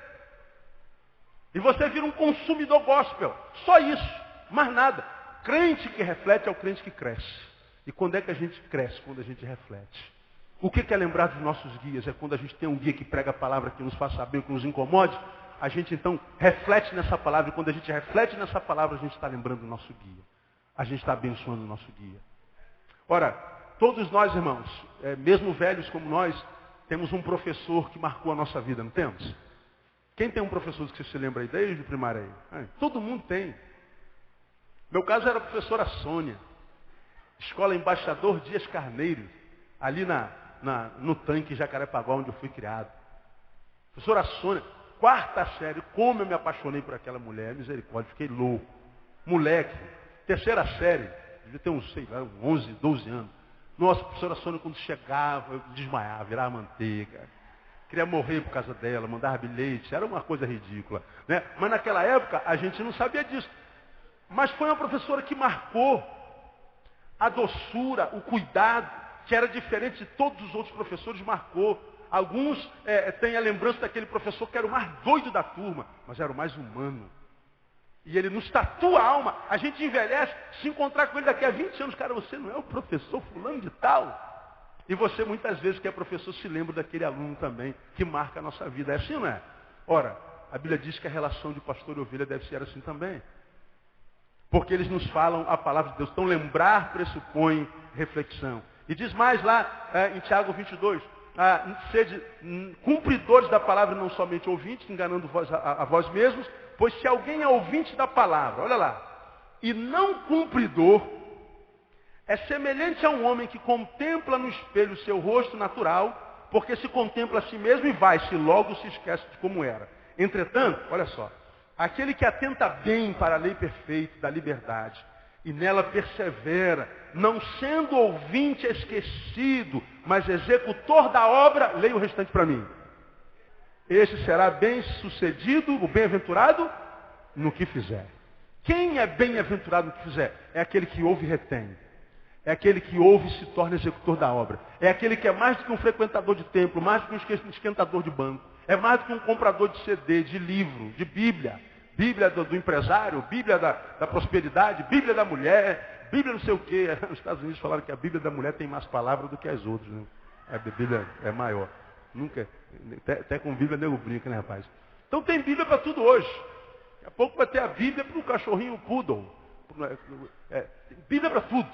E você vira um consumidor gospel. Só isso, mais nada. Crente que reflete é o crente que cresce. E quando é que a gente cresce? Quando a gente reflete. O que é lembrar dos nossos guias? É quando a gente tem um guia que prega a palavra que nos faça bem, que nos incomode. A gente então reflete nessa palavra. E quando a gente reflete nessa palavra, a gente está lembrando do nosso guia. A gente está abençoando o nosso guia. Ora, todos nós, irmãos, mesmo velhos como nós, temos um professor que marcou a nossa vida, não temos? Quem tem um professor que você se lembra aí desde o primário aí? Todo mundo tem. Meu caso era a professora Sônia. Escola Embaixador Dias Carneiro. Ali no tanque Jacarepaguá, onde eu fui criado. Professora Sônia, quarta série, como eu me apaixonei por aquela mulher, misericórdia, fiquei louco. Moleque, terceira série, devia ter uns, 11, 12 anos. Nossa, a professora Sônia, quando chegava, eu desmaiava, virava manteiga. Queria morrer por causa dela, mandava bilhete, era uma coisa ridícula. Né? Mas naquela época, a gente não sabia disso. Mas foi uma professora que marcou a doçura, o cuidado, que era diferente de todos os outros professores, marcou. Alguns têm a lembrança daquele professor que era o mais doido da turma, mas era o mais humano. E ele nos tatua a alma. A gente envelhece, se encontrar com ele daqui a 20 anos, cara, você não é o professor fulano de tal? E você muitas vezes que é professor se lembra daquele aluno também, que marca a nossa vida. É assim ou não é? Ora, a Bíblia diz que a relação de pastor e ovelha deve ser assim também. Porque eles nos falam a palavra de Deus. Então lembrar pressupõe reflexão. E diz mais lá em Tiago 22, sede cumpridores da palavra, não somente ouvintes, enganando a vós mesmos, pois se alguém é ouvinte da palavra, olha lá, e não cumpridor, é semelhante a um homem que contempla no espelho o seu rosto natural, porque se contempla a si mesmo e vai-se, logo se esquece de como era. Entretanto, olha só, aquele que atenta bem para a lei perfeita da liberdade, e nela persevera, não sendo ouvinte esquecido, mas executor da obra, leia o restante para mim. Este será bem-sucedido, o bem-aventurado, no que fizer. Quem é bem-aventurado no que fizer? É aquele que ouve e retém. É aquele que ouve e se torna executor da obra. É aquele que é mais do que um frequentador de templo, mais do que um esquentador de banco. É mais do que um comprador de CD, de livro, de Bíblia. Bíblia do empresário, Bíblia da prosperidade, Bíblia da mulher, Bíblia não sei o quê. Nos Estados Unidos falaram que a Bíblia da mulher tem mais palavras do que as outras. Né? A Bíblia é maior. Nunca, até com Bíblia nego brinca, né, rapaz? Então tem Bíblia para tudo hoje. Daqui a pouco vai ter a Bíblia para o cachorrinho poodle. Bíblia para tudo.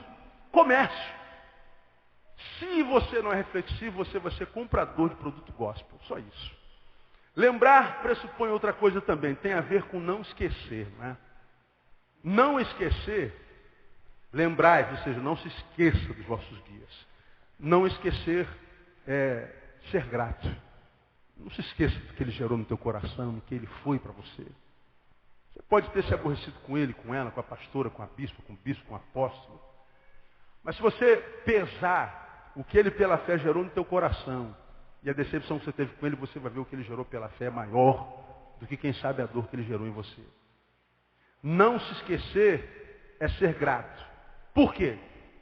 Comércio. Se você não é reflexivo, você vai ser comprador de produto gospel. Só isso. Lembrar pressupõe outra coisa também. Tem a ver com não esquecer. Né? Não esquecer, lembrai, ou seja, não se esqueça dos vossos guias. Não esquecer é ser grato. Não se esqueça do que ele gerou no teu coração, do que ele foi para você. Você pode ter se aborrecido com ele, com ela, com a pastora, com a bispa, com o bispo, com o apóstolo. Mas se você pesar o que ele pela fé gerou no teu coração, e a decepção que você teve com ele, você vai ver o que ele gerou pela fé é maior do que quem sabe a dor que ele gerou em você. Não se esquecer é ser grato. Por quê?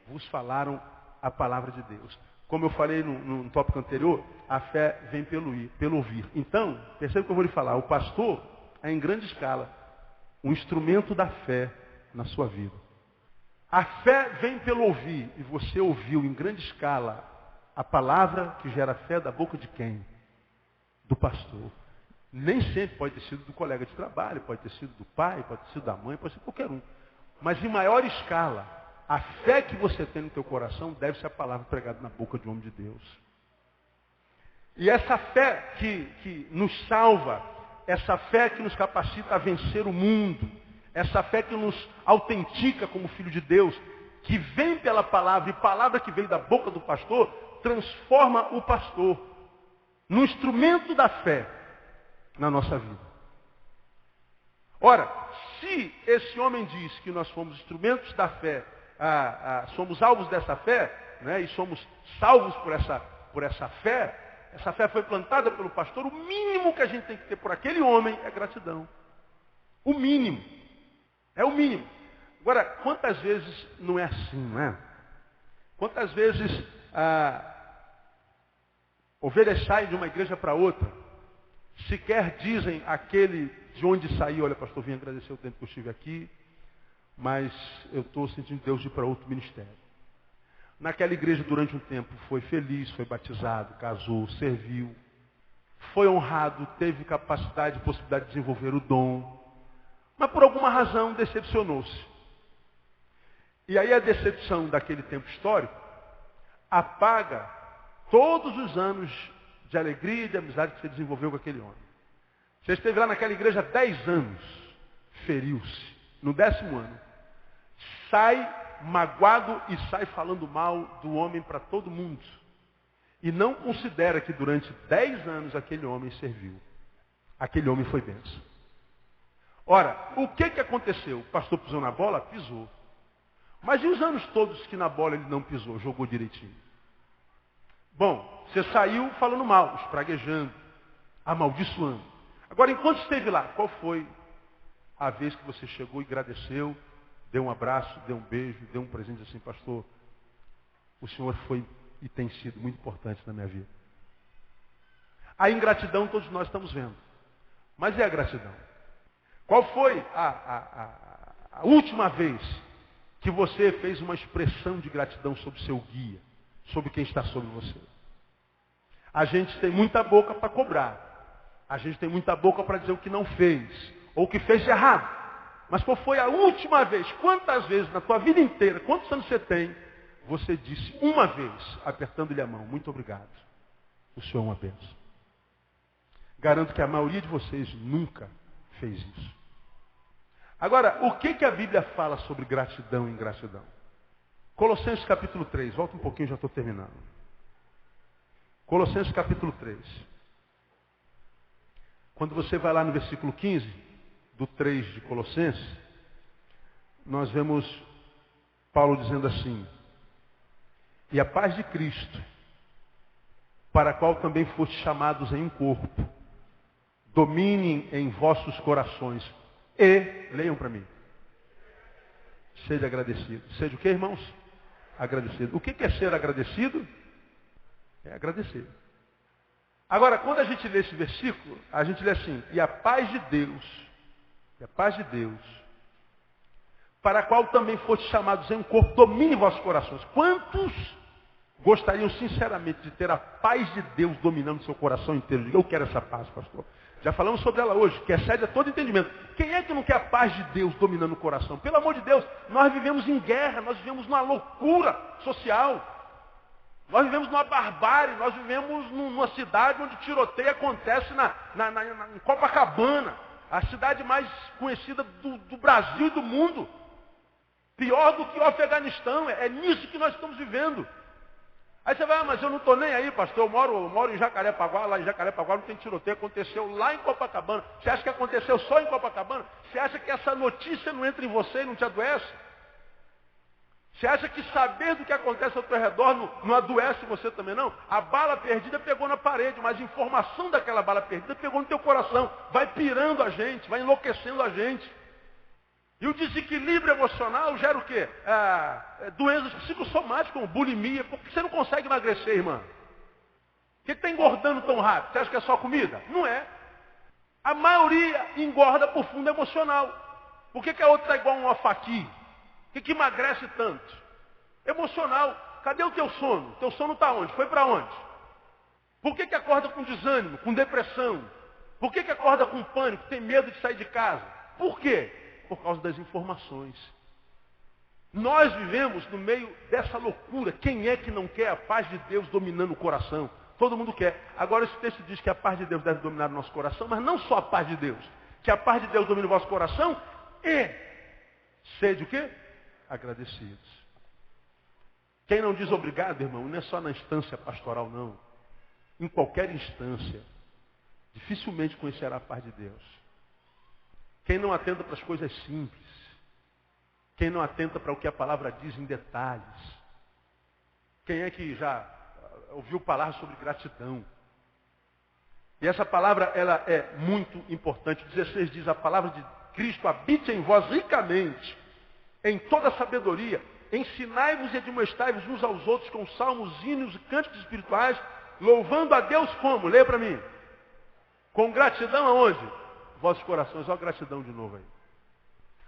Vos falaram a palavra de Deus. Como eu falei no tópico anterior, a fé vem pelo ouvir. Então, perceba o que eu vou lhe falar. O pastor, é em grande escala um instrumento da fé na sua vida. A fé vem pelo ouvir, e você ouviu em grande escala a palavra que gera fé da boca de quem? Do pastor. Nem sempre pode ter sido do colega de trabalho, pode ter sido do pai, pode ter sido da mãe, pode ser qualquer um. Mas em maior escala, a fé que você tem no teu coração deve ser a palavra pregada na boca de um homem de Deus. E essa fé que nos salva, essa fé que nos capacita a vencer o mundo, essa fé que nos autentica como filho de Deus, que vem pela palavra, e palavra que veio da boca do pastor, transforma o pastor no instrumento da fé na nossa vida. Ora, se esse homem diz que nós fomos instrumentos da fé, somos alvos dessa fé, né, e somos salvos por essa fé, essa fé foi plantada pelo pastor, o mínimo que a gente tem que ter por aquele homem é gratidão. O mínimo. É o mínimo. Agora, quantas vezes não é assim, não é? Quantas vezes ovelhas saem de uma igreja para outra, sequer dizem aquele de onde saiu, olha pastor, vim agradecer o tempo que eu estive aqui, mas eu estou sentindo Deus de ir para outro ministério. Naquela igreja durante um tempo foi feliz, foi batizado, casou, serviu, foi honrado, teve capacidade e possibilidade de desenvolver o dom, mas por alguma razão decepcionou-se. E aí a decepção daquele tempo histórico apaga todos os anos de alegria e de amizade que você desenvolveu com aquele homem. Você esteve lá naquela igreja 10 anos, feriu-se. No 10º ano, sai magoado e sai falando mal do homem para todo mundo. E não considera que durante 10 anos aquele homem serviu. Aquele homem foi bênção. Ora, o que aconteceu? O pastor pisou na bola? Pisou. Mas e os anos todos que na bola ele não pisou, jogou direitinho? Bom, você saiu falando mal, espraguejando, amaldiçoando. Agora, enquanto esteve lá, qual foi a vez que você chegou e agradeceu, deu um abraço, deu um beijo, deu um presente assim, pastor, o senhor foi e tem sido muito importante na minha vida. A ingratidão todos nós estamos vendo. Mas é a gratidão. Qual foi a última vez que você fez uma expressão de gratidão sobre o seu guia, sobre quem está sobre você? A gente tem muita boca para cobrar. A gente tem muita boca para dizer o que não fez, ou o que fez de errado. Mas qual foi a última vez? Quantas vezes na tua vida inteira, quantos anos você tem, você disse uma vez, apertando-lhe a mão, muito obrigado. O Senhor é uma bênção. Garanto que a maioria de vocês nunca fez isso. Agora, o que a Bíblia fala sobre gratidão e ingratidão? Colossenses capítulo 3, volta um pouquinho, já estou terminando. Colossenses capítulo 3. Quando você vai lá no versículo 15, do 3 de Colossenses, nós vemos Paulo dizendo assim: e a paz de Cristo, para a qual também foste chamados em um corpo, dominem em vossos corações e, leiam para mim, sede agradecido. Sede o que, irmãos? Agradecido. O que é ser agradecido? É agradecer. Agora, quando a gente lê esse versículo, a gente lê assim: e a paz de Deus, para a qual também foste chamados em um corpo, domine vossos corações. Quantos gostariam sinceramente de ter a paz de Deus dominando seu coração inteiro? Diga, eu quero essa paz, pastor. Já falamos sobre ela hoje, que excede a todo entendimento. Quem é que não quer a paz de Deus dominando o coração? Pelo amor de Deus, nós vivemos em guerra, nós vivemos numa loucura social. Nós vivemos numa barbárie, nós vivemos numa cidade onde tiroteio acontece em Copacabana, a cidade mais conhecida do Brasil e do mundo. Pior do que o Afeganistão, é nisso que nós estamos vivendo. Aí você vai, mas eu não estou nem aí, pastor, eu moro em Jacarepaguá, lá em Jacarepaguá não tem tiroteio, aconteceu lá em Copacabana. Você acha que aconteceu só em Copacabana? Você acha que essa notícia não entra em você e não te adoece? Você acha que saber do que acontece ao teu redor não adoece você também, não? A bala perdida pegou na parede, mas a informação daquela bala perdida pegou no teu coração. Vai pirando a gente, vai enlouquecendo a gente. E o desequilíbrio emocional gera o quê? Doenças psicossomáticas, como bulimia. Por que você não consegue emagrecer, irmã? Por que está engordando tão rápido? Você acha que é só comida? Não é. A maioria engorda por fundo emocional. Por que a outra está igual a um alfaqui? Por que emagrece tanto? Emocional. Cadê o teu sono? Teu sono está onde? Foi para onde? Por que acorda com desânimo, com depressão? Por que acorda com pânico, tem medo de sair de casa? Por quê? Por causa das informações. Nós vivemos no meio dessa loucura. Quem é que não quer a paz de Deus dominando o coração? Todo mundo quer. Agora esse texto diz que a paz de Deus deve dominar o nosso coração, mas não só a paz de Deus. Que a paz de Deus domine o vosso coração e sede o quê? Agradecidos. Quem não diz obrigado, irmão, não é só na instância pastoral, não. Em qualquer instância, dificilmente conhecerá a paz de Deus. Quem não atenta para as coisas simples, quem não atenta para o que a palavra diz em detalhes, quem é que já ouviu falar sobre gratidão? E essa palavra, ela é muito importante. O 16 diz, a palavra de Cristo habite em vós ricamente, em toda sabedoria. Ensinai-vos e admoestai-vos uns aos outros com salmos, hinos e cânticos espirituais, louvando a Deus como? Leia para mim. Com gratidão aonde? Vossos corações. Olha a gratidão de novo aí.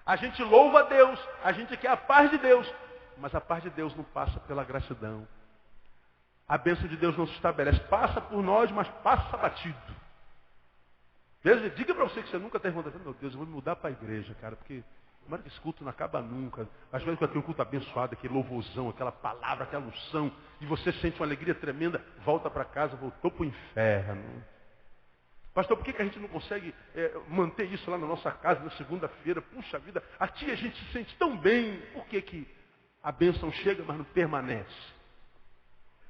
A gente louva a Deus, a gente quer a paz de Deus, mas a paz de Deus não passa pela gratidão. A bênção de Deus não se estabelece. Passa por nós, mas passa batido. Veja, diga para você que você nunca teve vontade. Meu Deus, eu vou me mudar para a igreja, cara, porque tomara que esse culto não acaba nunca. Às vezes eu tenho um culto abençoado, aquele louvorzão, aquela palavra, aquela unção, e você sente uma alegria tremenda, volta para casa, voltou para o inferno. Pastor, por que a gente não consegue manter isso lá na nossa casa, na segunda-feira? Puxa vida, aqui a gente se sente tão bem. Por que a bênção chega, mas não permanece?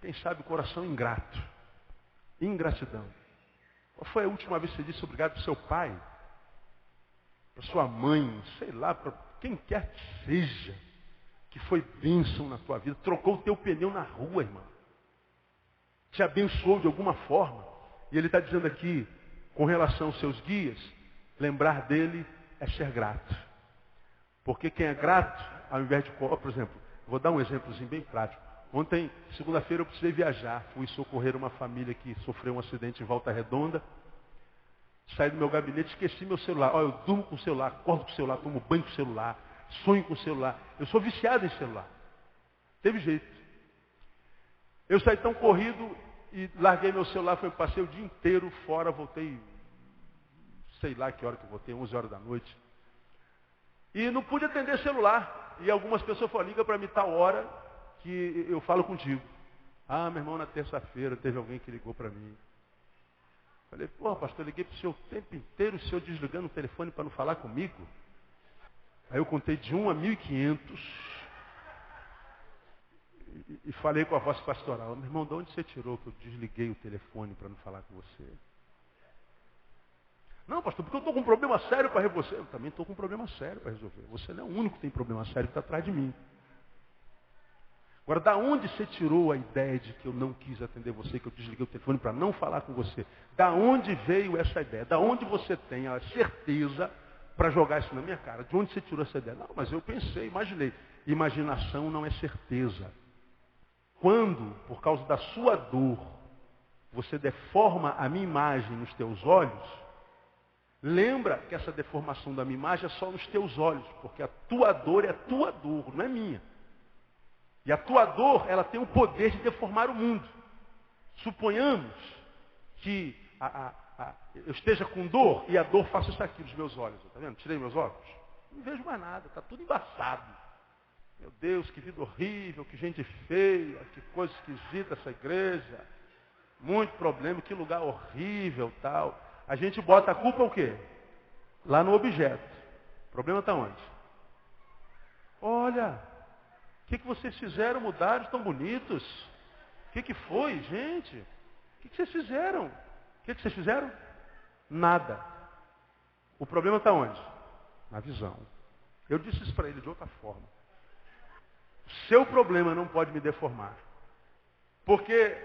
Quem sabe o coração ingrato. Ingratidão. Qual foi a última vez que você disse obrigado para o seu pai? Para sua mãe? Sei lá, para quem quer que seja. Que foi bênção na tua vida. Trocou o teu pneu na rua, irmão. Te abençoou de alguma forma. E ele está dizendo aqui, com relação aos seus guias, lembrar dele é ser grato. Porque quem é grato, ao invés de... Por exemplo, vou dar um exemplozinho bem prático. Ontem, segunda-feira, eu precisei viajar. Fui socorrer uma família que sofreu um acidente em Volta Redonda. Saí do meu gabinete, esqueci meu celular. Olha, eu durmo com o celular, acordo com o celular, tomo banho com o celular, sonho com o celular. Eu sou viciado em celular. Teve jeito. Eu saí tão corrido e larguei meu celular, passei o dia inteiro fora, voltei, sei lá que hora que eu voltei, 11 horas da noite. E não pude atender celular. E algumas pessoas falaram, liga para mim tal hora que eu falo contigo. Ah, meu irmão, na terça-feira teve alguém que ligou para mim. Falei, pô, pastor, eu liguei para o senhor o tempo inteiro, o senhor desligando o telefone para não falar comigo. Aí eu contei de 1 a 1.500 e falei com a voz pastoral. Meu irmão, de onde você tirou que eu desliguei o telefone para não falar com você? Não, pastor, porque eu estou com um problema sério para resolver. Eu também estou com um problema sério para resolver. Você não é o único que tem problema sério que está atrás de mim. Agora, da onde você tirou a ideia de que eu não quis atender você, que eu desliguei o telefone para não falar com você? Da onde veio essa ideia? Da onde você tem a certeza para jogar isso na minha cara? De onde você tirou essa ideia? Não, mas eu pensei, imaginei. Imaginação não é certeza. Quando, por causa da sua dor, você deforma a minha imagem nos teus olhos, lembra que essa deformação da minha imagem é só nos teus olhos, porque a tua dor é a tua dor, não é minha. E a tua dor, ela tem o poder de deformar o mundo. Suponhamos que eu esteja com dor e a dor faça isso aqui nos meus olhos. Está vendo? Tirei meus óculos. Não vejo mais nada, está tudo embaçado. Meu Deus, que vida horrível, que gente feia, que coisa esquisita essa igreja. Muito problema, que lugar horrível, tal. A gente bota a culpa o quê? Lá no objeto. O problema está onde? Olha, o que vocês fizeram? Mudaram, estão bonitos. O que foi, gente? O que vocês fizeram? O que vocês fizeram? Nada. O problema está onde? Na visão. Eu disse isso para ele de outra forma. O seu problema não pode me deformar. Porque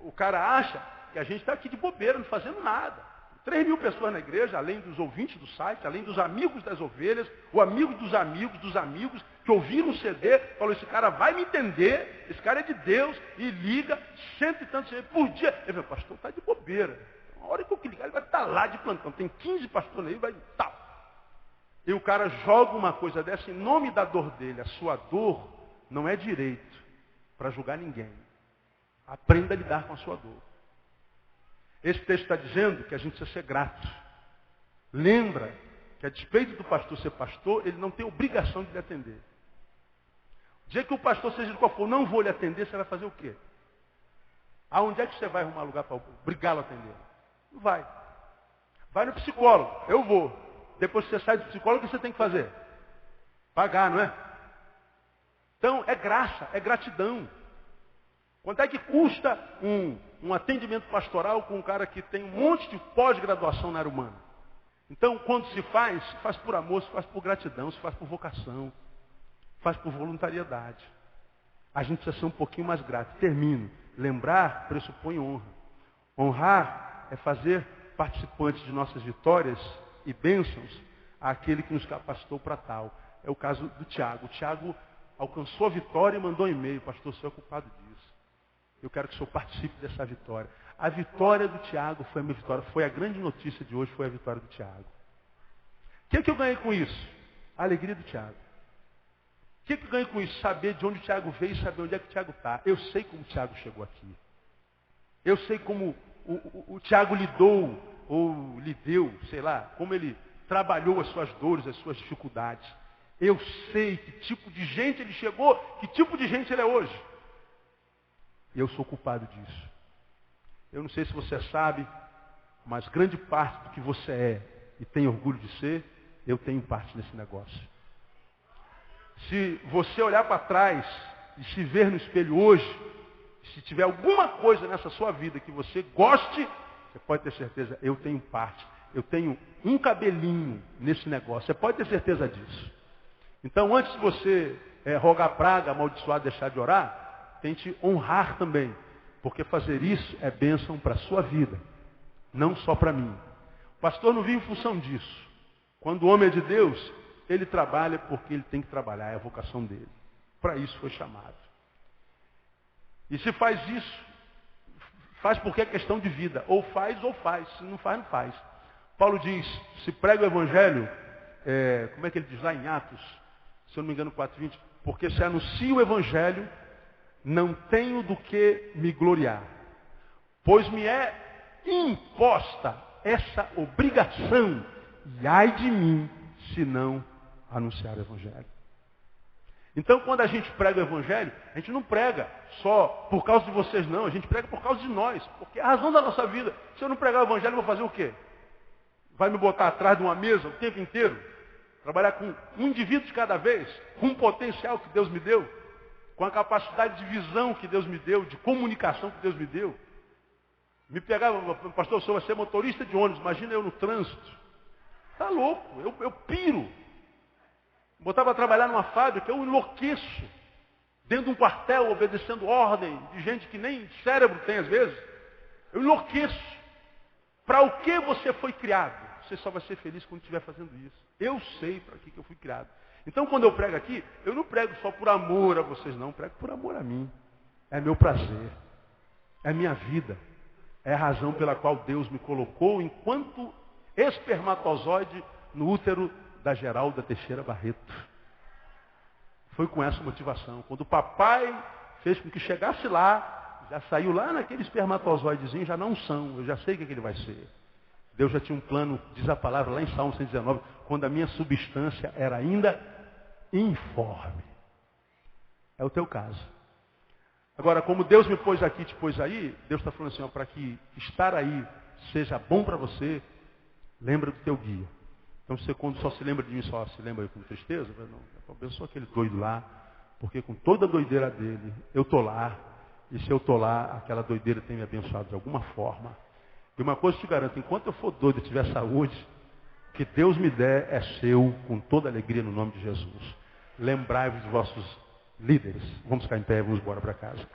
o cara acha que a gente está aqui de bobeira, não fazendo nada. 3.000 pessoas na igreja, além dos ouvintes do site, além dos amigos das ovelhas, o amigo dos amigos, que ouviram o CD, falou, esse cara vai me entender, esse cara é de Deus, e liga 100 e tantos por dia. Ele falou, pastor, está de bobeira. A hora que eu clicar, ele vai estar lá de plantão. Tem 15 pastores aí, vai tal. E o cara joga uma coisa dessa em nome da dor dele. A sua dor não é direito para julgar ninguém. Aprenda a lidar com a sua dor. Esse texto está dizendo que a gente precisa ser grato. Lembra que a despeito do pastor ser pastor, ele não tem obrigação de lhe atender. O dia que o pastor, seja de qual for, não vou lhe atender, você vai fazer o quê? Aonde é que você vai arrumar lugar para obrigá-lo a atender? Não vai. Vai no psicólogo. Eu vou. Depois que você sai do psicólogo, o que você tem que fazer? Pagar, não é? Então, é graça, é gratidão. Quanto é que custa um atendimento pastoral com um cara que tem um monte de pós-graduação na área humana? Então, quando se faz por amor, se faz por gratidão, se faz por vocação, faz por voluntariedade. A gente precisa ser um pouquinho mais grato. Termino. Lembrar pressupõe honra. Honrar é fazer participantes de nossas vitórias e bênçãos àquele que nos capacitou para tal. É o caso do Tiago. O Tiago alcançou a vitória e mandou um e-mail. Pastor, o senhor é culpado disso. Eu quero que o senhor participe dessa vitória. A vitória do Tiago foi a minha vitória. Foi a grande notícia de hoje, foi a vitória do Tiago. O que eu ganhei com isso? A alegria do Tiago. O que eu ganho com isso? Saber de onde o Tiago veio e saber onde é que o Tiago está. Eu sei como o Tiago chegou aqui. Eu sei como o Tiago lidou, ou lidou, sei lá, como ele trabalhou as suas dores, as suas dificuldades. Eu sei que tipo de gente ele chegou, que tipo de gente ele é hoje. E eu sou culpado disso. Eu não sei se você sabe, mas grande parte do que você é e tem orgulho de ser, eu tenho parte nesse negócio. Se você olhar para trás e se ver no espelho hoje, se tiver alguma coisa nessa sua vida que você goste, você pode ter certeza, eu tenho parte. Eu tenho um cabelinho nesse negócio. Você pode ter certeza disso. Então, antes de você rogar praga, amaldiçoar, deixar de orar, tente honrar também. Porque fazer isso é bênção para a sua vida, não só para mim. O pastor não vive em função disso. Quando o homem é de Deus, ele trabalha porque ele tem que trabalhar, é a vocação dele. Para isso foi chamado. E se faz isso, faz porque é questão de vida. Ou faz, se não faz, não faz. Paulo diz, se prega o evangelho, como é que ele diz lá em Atos, se eu não me engano 4:20, porque se anuncia o evangelho, não tenho do que me gloriar, pois me é imposta essa obrigação, e ai de mim, se não anunciar o evangelho. Então, quando a gente prega o evangelho, a gente não prega só por causa de vocês, não. A gente prega por causa de nós. Porque a razão da nossa vida, se eu não pregar o evangelho, eu vou fazer o quê? Vai me botar atrás de uma mesa o tempo inteiro? Trabalhar com um indivíduo de cada vez? Com um potencial que Deus me deu? Com a capacidade de visão que Deus me deu? De comunicação que Deus me deu? Me pegava, pastor, o senhor vai ser motorista de ônibus. Imagina eu no trânsito. Tá louco, eu piro. Botava a trabalhar numa fábrica, eu enlouqueço. Dentro de um quartel, obedecendo ordem de gente que nem cérebro tem às vezes. Eu enlouqueço. Para o que você foi criado? Você só vai ser feliz quando estiver fazendo isso. Eu sei para que eu fui criado. Então, quando eu prego aqui, eu não prego só por amor a vocês, não. Eu prego por amor a mim. É meu prazer. É minha vida. É a razão pela qual Deus me colocou enquanto espermatozoide no útero da Geralda Teixeira Barreto. Foi com essa motivação. Quando o papai fez com que chegasse lá, já saiu lá naquele espermatozoidezinho, já não são, eu já sei o que ele vai ser. Deus já tinha um plano, diz a palavra lá em Salmo 119, quando a minha substância era ainda informe. É o teu caso. Agora, como Deus me pôs aqui, te pôs aí, Deus está falando assim, para que estar aí seja bom para você, lembra do teu guia. Então você quando só se lembra de mim, só se lembra com tristeza, não, eu sou aquele doido lá, porque com toda a doideira dele, eu estou lá, e se eu estou lá, aquela doideira tem me abençoado de alguma forma. E uma coisa eu te garanto, enquanto eu for doido e tiver saúde, o que Deus me der é seu, com toda alegria no nome de Jesus. Lembrai-vos dos vossos líderes. Vamos ficar em pé, vamos embora para casa.